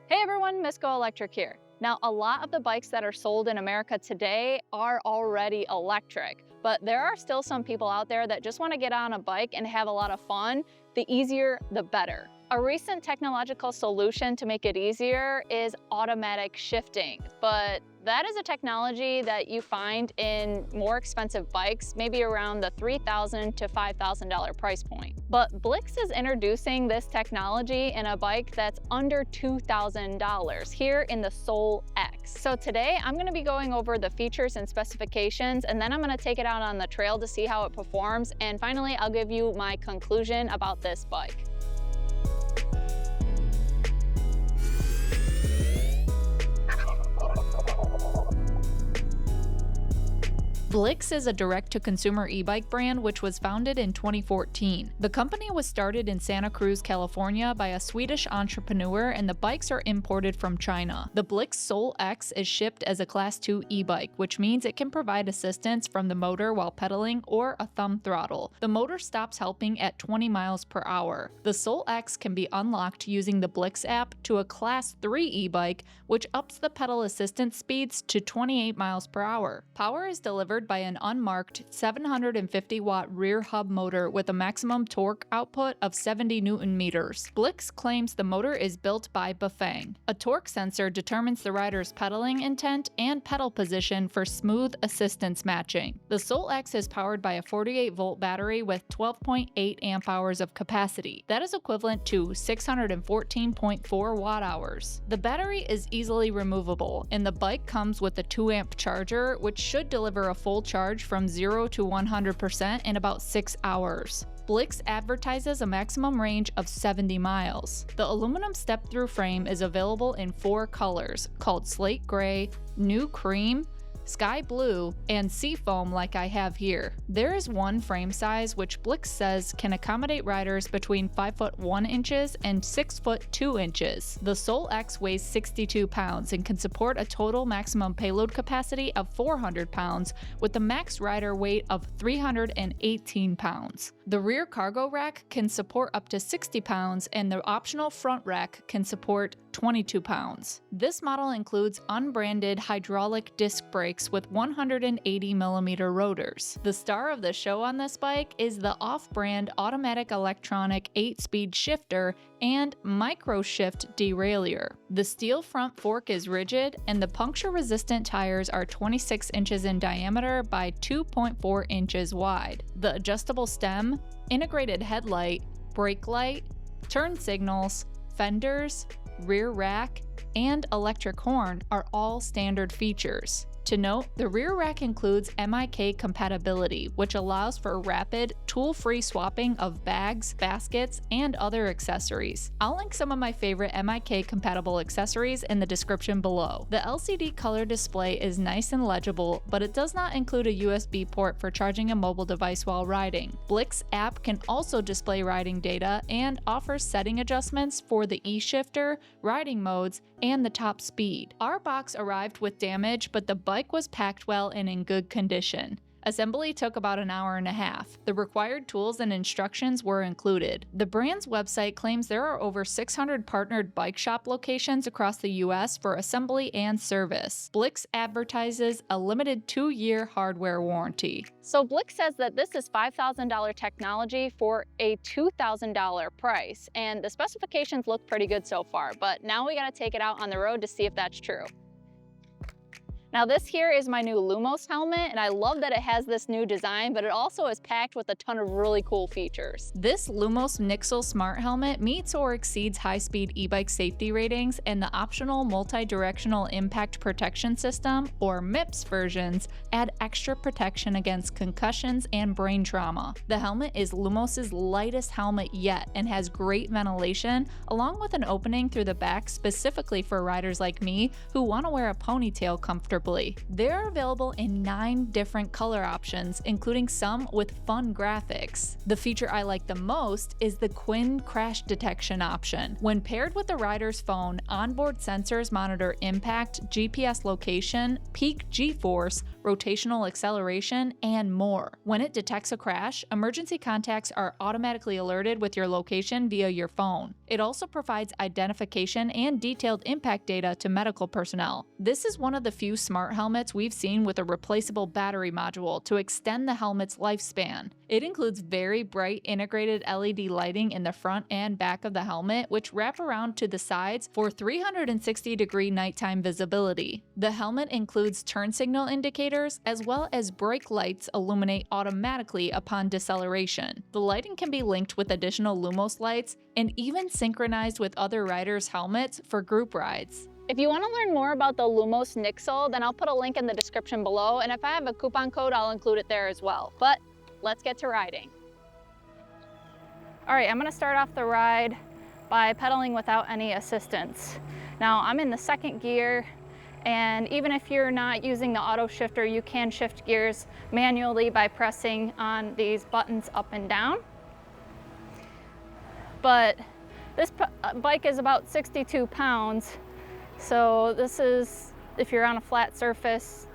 Hey everyone, Miss GoElectric here. Now, a lot of the bikes that are sold in America today are already electric, but there are still some people out there that just want to get on a bike and have a lot of fun. The easier, the better. A recent technological solution to make it easier is automatic shifting, but that is a technology that you find in more expensive bikes, maybe around the $3,000 to $5,000 price point. But Blix is introducing this technology in a bike that's under $2,000 here in the Soul X. So today I'm going to be going over the features and specifications, and then I'm going to take it out on the trail to see how it performs, and finally I'll give you my conclusion about this bike. Blix is a direct-to-consumer e-bike brand which was founded in 2014. The company was started in Santa Cruz, California by a Swedish entrepreneur, and the bikes are imported from China. The Blix Soul X is shipped as a Class 2 e-bike, which means it can provide assistance from the motor while pedaling or a thumb throttle. The motor stops helping at 20 miles per hour. The Soul X can be unlocked using the Blix app to a Class 3 e-bike, which ups the pedal assistance speeds to 28 miles per hour. Power is delivered by an unmarked 750-watt rear hub motor with a maximum torque output of 70 Newton meters. Blix claims the motor is built by Bafang. A torque sensor determines the rider's pedaling intent and pedal position for smooth assistance matching. The Soul X is powered by a 48-volt battery with 12.8 amp hours of capacity. That is equivalent to 614.4 watt-hours. The battery is easily removable, and the bike comes with a 2-amp charger, which should deliver a full charge from 0 to 100% in about 6 hours. Blix advertises a maximum range of 70 miles. The aluminum step-through frame is available in 4 colors, called Slate Gray, New Cream, Sky Blue, and Seafoam like I have here. There is one frame size which Blix says can accommodate riders between 5 foot 1 inches and 6 foot 2 inches. The Soul X weighs 62 pounds and can support a total maximum payload capacity of 400 pounds with a max rider weight of 318 pounds. The rear cargo rack can support up to 60 pounds and the optional front rack can support 22 pounds. This model includes unbranded hydraulic disc brakes with 180mm rotors. The star of the show on this bike is the off-brand automatic electronic 8-speed shifter and micro shift derailleur. The steel front fork is rigid and the puncture-resistant tires are 26 inches in diameter by 2.4 inches wide. The adjustable stem, integrated headlight, brake light, turn signals, fenders, rear rack, and electric horn are all standard features. To note, the rear rack includes MIK compatibility, which allows for rapid, tool-free swapping of bags, baskets, and other accessories. I'll link some of my favorite MIK-compatible accessories in the description below. The LCD color display is nice and legible, but it does not include a USB port for charging a mobile device while riding. Blix app can also display riding data and offers setting adjustments for the E-shifter, riding modes, and the top speed. Our box arrived with damage, but the bike was packed well and in good condition. Assembly took about an hour and a half. The required tools and instructions were included. The brand's website claims there are over 600 partnered bike shop locations across the US for assembly and service. Blix advertises a limited 2-year hardware warranty. So Blix says that this is $5,000 technology for a $2,000 price, and the specifications look pretty good so far, but now we gotta take it out on the road to see if that's true. Now this here is my new Lumos helmet, and I love that it has this new design, but it also is packed with a ton of really cool features. This Lumos Nyxel Smart Helmet meets or exceeds high-speed e-bike safety ratings, and the optional multi-directional impact protection system, or MIPS versions, add extra protection against concussions and brain trauma. The helmet is Lumos' lightest helmet yet and has great ventilation, along with an opening through the back specifically for riders like me who want to wear a ponytail comfortably. They're available in 9 different color options, including some with fun graphics. The feature I like the most is the Quinn crash detection option. When paired with the rider's phone, onboard sensors monitor impact, GPS location, peak G-force, rotational acceleration, and more. When it detects a crash, emergency contacts are automatically alerted with your location via your phone. It also provides identification and detailed impact data to medical personnel. This is one of the few smart helmets we've seen with a replaceable battery module to extend the helmet's lifespan. It includes very bright integrated LED lighting in the front and back of the helmet, which wrap around to the sides for 360-degree nighttime visibility. The helmet includes turn signal indicators, as well as brake lights illuminate automatically upon deceleration. The lighting can be linked with additional Lumos lights and even synchronized with other riders' helmets for group rides. If you want to learn more about the Lumos Nyxel, then I'll put a link in the description below, and if I have a coupon code, I'll include it there as well. But let's get to riding. All right, I'm going to start off the ride by pedaling without any assistance. Now, I'm in the second gear, and even if you're not using the auto shifter, you can shift gears manually by pressing on these buttons up and down. But this bike is about 62 pounds, so this is, if you're on a flat surface,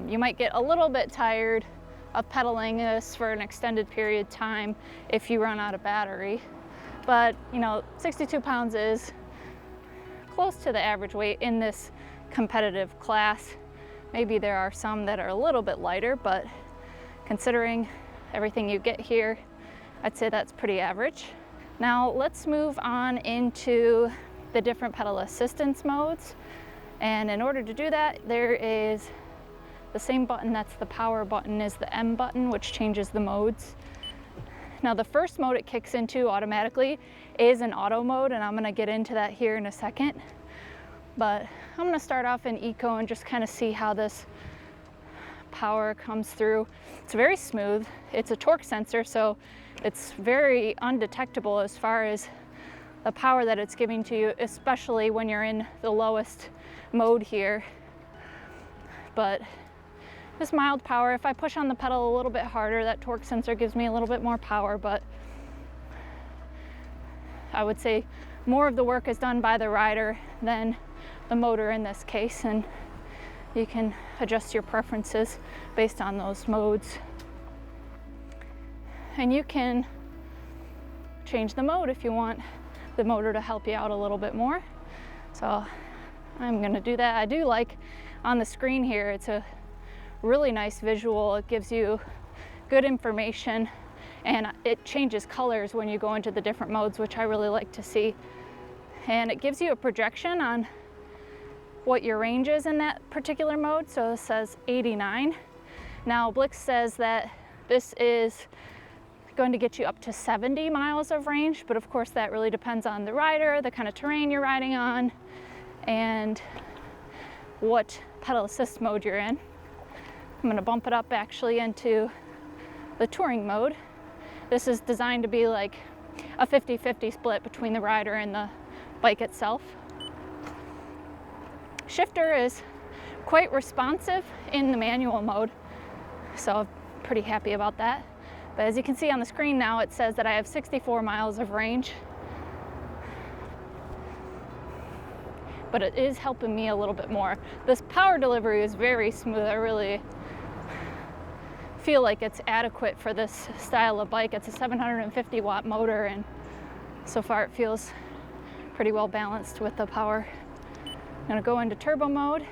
you might get a little bit tired of pedaling this for an extended period of time if you run out of battery. But, you know, 62 pounds is close to the average weight in this competitive class. Maybe there are some that are a little bit lighter, but considering everything you get here, I'd say that's pretty average. Now let's move on into the different pedal assistance modes. And in order to do that, there is the same button that's the power button is the M button, which changes the modes. Now the first mode it kicks into automatically is an auto mode, and I'm gonna get into that here in a second. But I'm gonna start off in eco and just kind of see how this power comes through. It's very smooth. It's a torque sensor, so it's very undetectable as far as the power that it's giving to you, especially when you're in the lowest mode here. But this mild power, if I push on the pedal a little bit harder, that torque sensor gives me a little bit more power, but I would say more of the work is done by the rider than the motor in this case, and you can adjust your preferences based on those modes. And you can change the mode if you want the motor to help you out a little bit more. So I'm gonna do that. I do like on the screen here, it's a really nice visual. It gives you good information, and it changes colors when you go into the different modes, which I really like to see. And it gives you a projection on what your range is in that particular mode. So it says 89. Now Blix says that this is going to get you up to 70 miles of range, but of course that really depends on the rider, the kind of terrain you're riding on, and what pedal assist mode you're in. I'm gonna bump it up actually into the touring mode. This is designed to be like a 50-50 split between the rider and the bike itself. Shifter is quite responsive in the manual mode, so I'm pretty happy about that. But as you can see on the screen now, it says that I have 64 miles of range. But it is helping me a little bit more. This power delivery is very smooth. I really feel like it's adequate for this style of bike. It's a 750 watt motor, and so far it feels pretty well balanced with the power. I'm gonna go into turbo mode.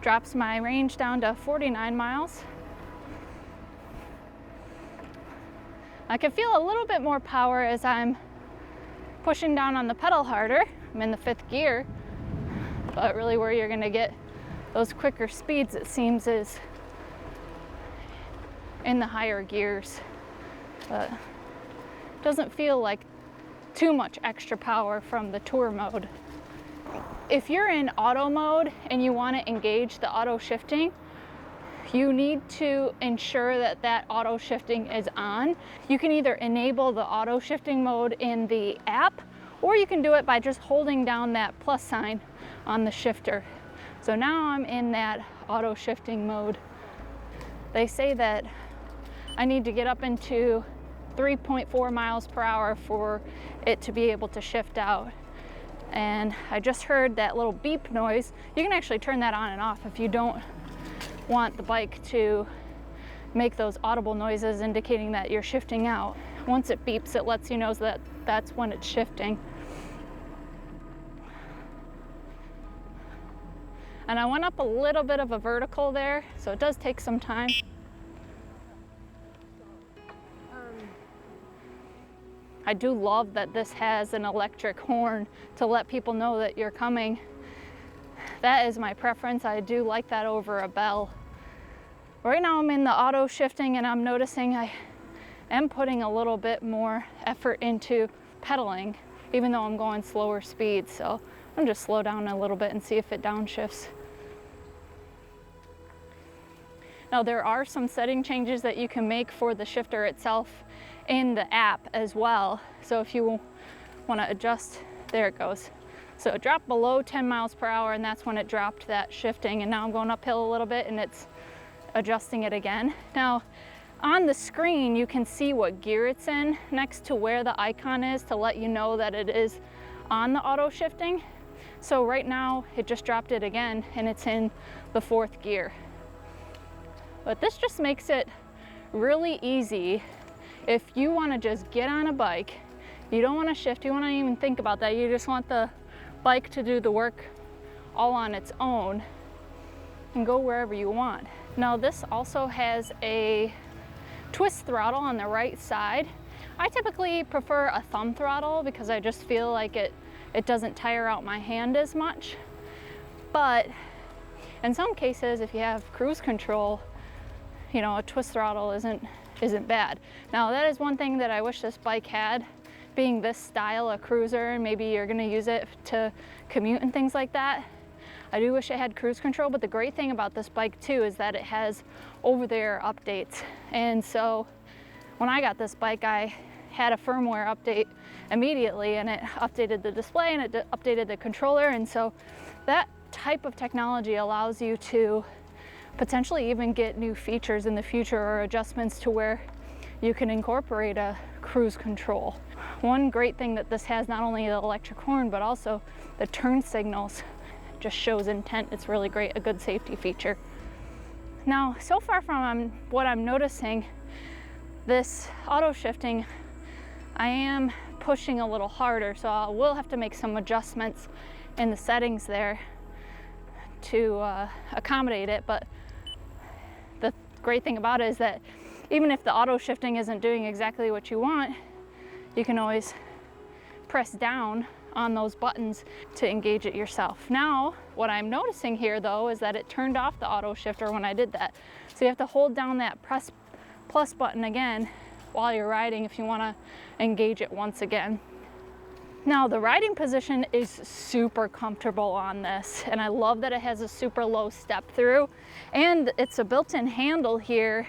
Drops my range down to 49 miles. I can feel a little bit more power as I'm pushing down on the pedal harder. I'm in the 5th gear, but really where you're gonna get those quicker speeds, it seems, is in the higher gears. But it doesn't feel like too much extra power from the tour mode. If you're in auto mode and you want to engage the auto shifting, you need to ensure that that auto shifting is on. You can either enable the auto shifting mode in the app, or you can do it by just holding down that plus sign on the shifter. So now I'm in that auto shifting mode. They say that I need to get up into 3.4 miles per hour for it to be able to shift out. And I just heard that little beep noise. You can actually turn that on and off if you don't want the bike to make those audible noises indicating that you're shifting out. Once it beeps, it lets you know that that's when it's shifting. And I went up a little bit of a vertical there, so it does take some time. I do love that this has an electric horn to let people know that you're coming. That is my preference. I do like that over a bell. Right now I'm in the auto shifting and I'm noticing I am putting a little bit more effort into pedaling, even though I'm going slower speeds. So I'm just slow down a little bit and see if it downshifts. Now there are some setting changes that you can make for the shifter itself in the app as well. So if you want to adjust, there it goes. So it dropped below 10 miles per hour and that's when it dropped that shifting, and now I'm going uphill a little bit and it's adjusting it again. Now on the screen you can see what gear it's in next to where the icon is to let you know that it is on the auto shifting. So right now it just dropped it again and it's in the 4th gear. But this just makes it really easy if you want to just get on a bike. You don't want to shift, you want to even think about that. You just want the bike to do the work all on its own and go wherever you want. Now this also has a twist throttle on the right side. I typically prefer a thumb throttle because I just feel like it doesn't tire out my hand as much. But in some cases, if you have cruise control, you know, a twist throttle isn't bad. Now that is one thing that I wish this bike had, being this style of cruiser, and maybe you're gonna use it to commute and things like that. I do wish it had cruise control, but the great thing about this bike too is that it has over-the-air updates. And so when I got this bike, I had a firmware update immediately and it updated the display and it updated the controller. And so that type of technology allows you to potentially even get new features in the future or adjustments to where you can incorporate a cruise control. One great thing that this has, not only the electric horn, but also the turn signals, just shows intent. It's really great, a good safety feature. Now, so far from what I'm noticing, this auto shifting, I am pushing a little harder, so I will have to make some adjustments in the settings there to accommodate it. But the great thing about it is that even if the auto shifting isn't doing exactly what you want, you can always press down on those buttons to engage it yourself. Now, what I'm noticing here though is that it turned off the auto shifter when I did that. So you have to hold down that press plus button again while you're riding if you want to engage it once again. Now the riding position is super comfortable on this, and I love that it has a super low step through, and it's a built-in handle here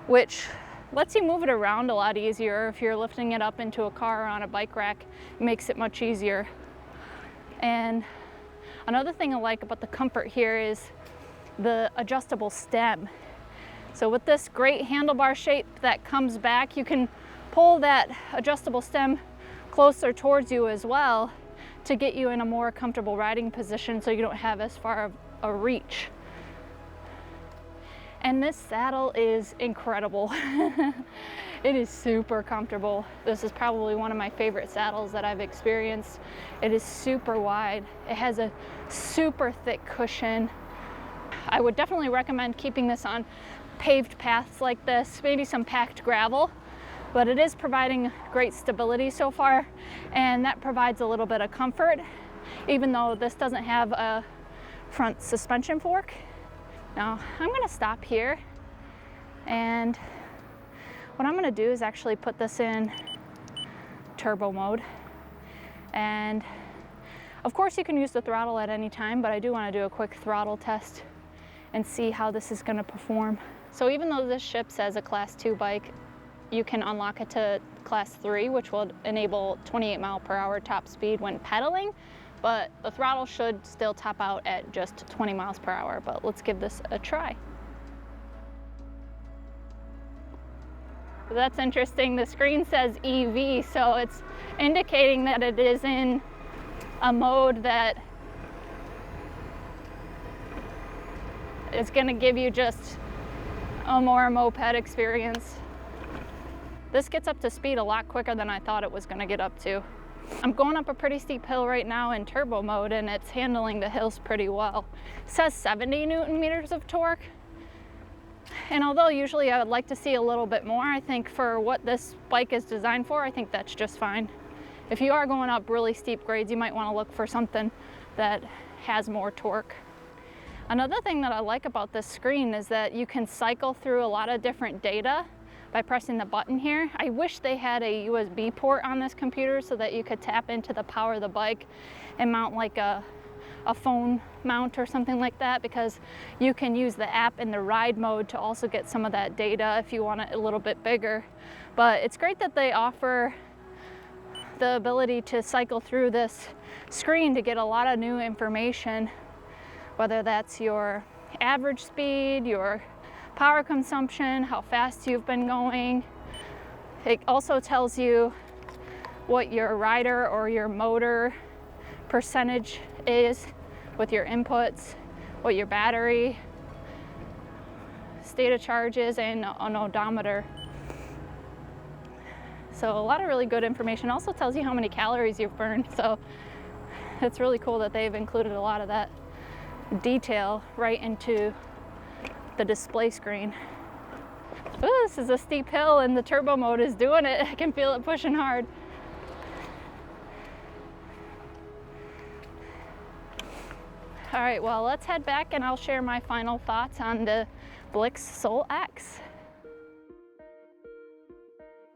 which lets you move it around a lot easier. If you're lifting it up into a car or on a bike rack, it makes it much easier. And another thing I like about the comfort here is the adjustable stem. So with this great handlebar shape that comes back, you can pull that adjustable stem closer towards you as well to get you in a more comfortable riding position so you don't have as far of a reach. And this saddle is incredible. It is super comfortable. This is probably one of my favorite saddles that I've experienced. It is super wide. It has a super thick cushion. I would definitely recommend keeping this on paved paths like this, maybe some packed gravel, but it is providing great stability so far, and that provides a little bit of comfort, even though this doesn't have a front suspension fork. Now I'm going to stop here, and what I'm going to do is actually put this in turbo mode. And of course you can use the throttle at any time, but I do want to do a quick throttle test and see how this is going to perform. So even though this ships as a class 2 bike, you can unlock it to class 3, which will enable 28 mile per hour top speed when pedaling. But the throttle should still top out at just 20 miles per hour, but let's give this a try. So that's interesting, the screen says EV, so it's indicating that it is in a mode that It's gonna give you just a more moped experience. This gets up to speed a lot quicker than I thought it was gonna get up to. I'm going up a pretty steep hill right now in turbo mode, and it's handling the hills pretty well. It says 70 Newton meters of torque. And although usually I would like to see a little bit more, I think for what this bike is designed for, I think that's just fine. If you are going up really steep grades, you might want to look for something that has more torque. Another thing that I like about this screen is that you can cycle through a lot of different data by pressing the button here. I wish they had a USB port on this computer so that you could tap into the power of the bike and mount like a phone mount or something like that, because you can use the app in the ride mode to also get some of that data if you want it a little bit bigger. But it's great that they offer the ability to cycle through this screen to get a lot of new information, whether that's your average speed, your power consumption, how fast you've been going. It also tells you what your rider or your motor percentage is with your inputs, what your battery state of charge is, and an odometer. So a lot of really good information. Also tells you how many calories you've burned. So it's really cool that they've included a lot of that detail right into the display screen. Ooh, this is a steep hill and the turbo mode is doing it. I can feel it pushing hard. All right, well, let's head back and I'll share my final thoughts on the Blix Soul X.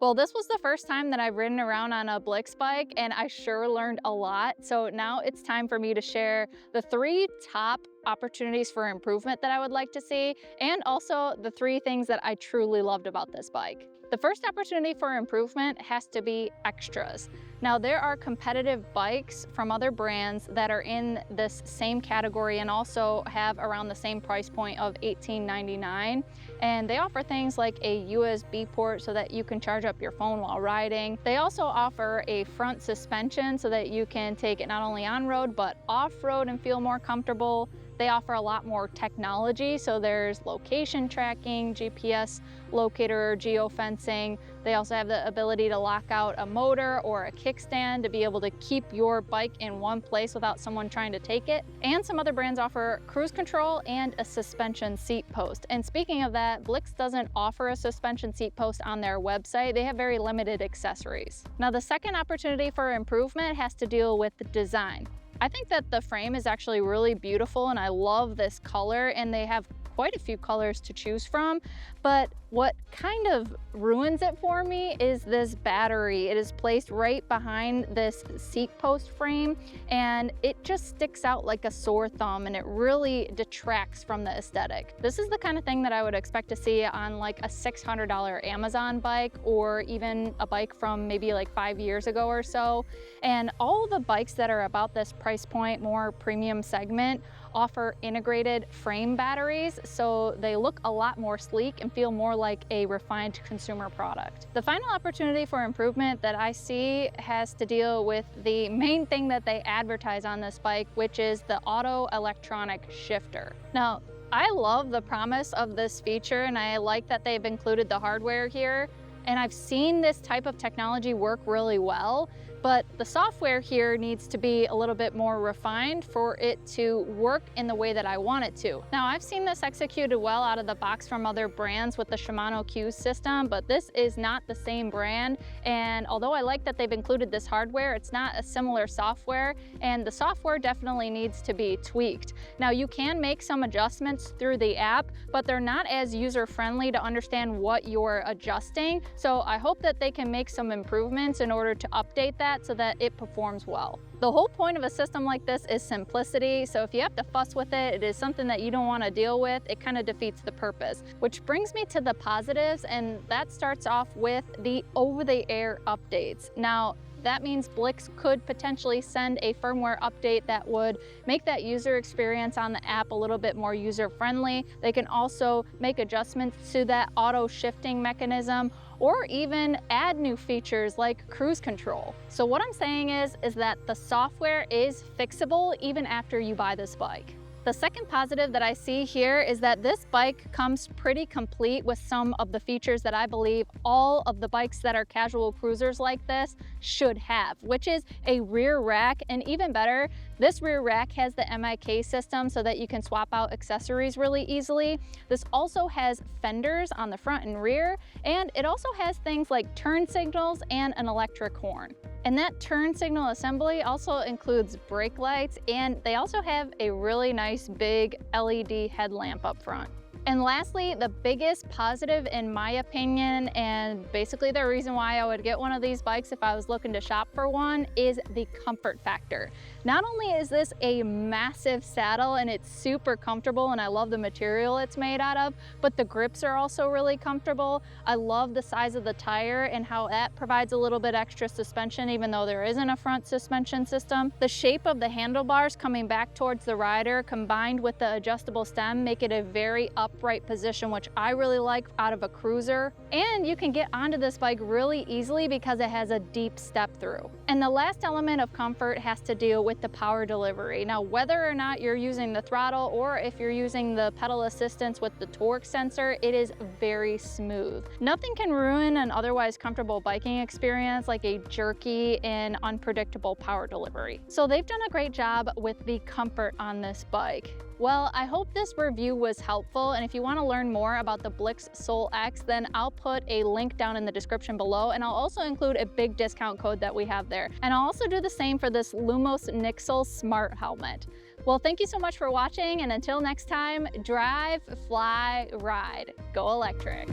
Well, this was the first time that I've ridden around on a Blix bike, and I sure learned a lot. So now it's time for me to share the 3 top opportunities for improvement that I would like to see, and also the 3 things that I truly loved about this bike. The first opportunity for improvement has to be extras. Now, there are competitive bikes from other brands that are in this same category and also have around the same price point of $18.99. And they offer things like a USB port so that you can charge up your phone while riding. They also offer a front suspension so that you can take it not only on road, but off road and feel more comfortable. They offer a lot more technology, so there's location tracking, GPS locator, geofencing. They also have the ability to lock out a motor or a kickstand to be able to keep your bike in one place without someone trying to take it. And some other brands offer cruise control and a suspension seat post. And speaking of that, Blix doesn't offer a suspension seat post on their website. They have very limited accessories. Now, the second opportunity for improvement has to deal with the design. I think that the frame is actually really beautiful and I love this color, and they have quite a few colors to choose from, but what kind of ruins it for me is this battery. It is placed right behind this seat post frame and it just sticks out like a sore thumb, and it really detracts from the aesthetic. This is the kind of thing that I would expect to see on like a $600 Amazon bike, or even a bike from maybe like 5 years ago or so. And all the bikes that are about this price point, more premium segment, offer integrated frame batteries, so they look a lot more sleek and feel more like a refined consumer product. The final opportunity for improvement that I see has to deal with the main thing that they advertise on this bike, which is the auto electronic shifter. Now, I love the promise of this feature, and I like that they've included the hardware here, and I've seen this type of technology work really well, but the software here needs to be a little bit more refined for it to work in the way that I want it to. Now, I've seen this executed well out of the box from other brands with the Shimano Q system, but this is not the same brand. And although I like that they've included this hardware, it's not a similar software, and the software definitely needs to be tweaked. Now, you can make some adjustments through the app, but they're not as user-friendly to understand what you're adjusting. So I hope that they can make some improvements in order to update that so that it performs well. The whole point of a system like this is simplicity, so if you have to fuss with it, it is something that you don't want to deal with, it kind of defeats the purpose. Which brings me to the positives, and that starts off with the over-the-air updates. Now, that means Blix could potentially send a firmware update that would make that user experience on the app a little bit more user-friendly. They can also make adjustments to that auto shifting mechanism, or even add new features like cruise control. So what I'm saying is that the software is fixable even after you buy this bike. The second positive that I see here is that this bike comes pretty complete with some of the features that I believe all of the bikes that are casual cruisers like this should have, which is a rear rack, and even better, this rear rack has the MIK system so that you can swap out accessories really easily. This also has fenders on the front and rear, and it also has things like turn signals and an electric horn. And that turn signal assembly also includes brake lights, and they also have a really nice big LED headlamp up front. And lastly, the biggest positive in my opinion, and basically the reason why I would get one of these bikes if I was looking to shop for one, is the comfort factor. Not only is this a massive saddle and it's super comfortable and I love the material it's made out of, but the grips are also really comfortable. I love the size of the tire and how that provides a little bit extra suspension even though there isn't a front suspension system. The shape of the handlebars coming back towards the rider combined with the adjustable stem make it a very upright position, which I really like out of a cruiser. And you can get onto this bike really easily because it has a deep step through. And the last element of comfort has to do with the power delivery. Now, whether or not you're using the throttle or if you're using the pedal assistance with the torque sensor, it is very smooth. Nothing can ruin an otherwise comfortable biking experience like a jerky and unpredictable power delivery. So they've done a great job with the comfort on this bike. Well, I hope this review was helpful, and if you want to learn more about the Blix Soul X, then I'll put a link down in the description below, and I'll also include a big discount code that we have there. And I'll also do the same for this Lumos Nyxel Smart Helmet. Well, thank you so much for watching, and until next time, drive, fly, ride, go electric.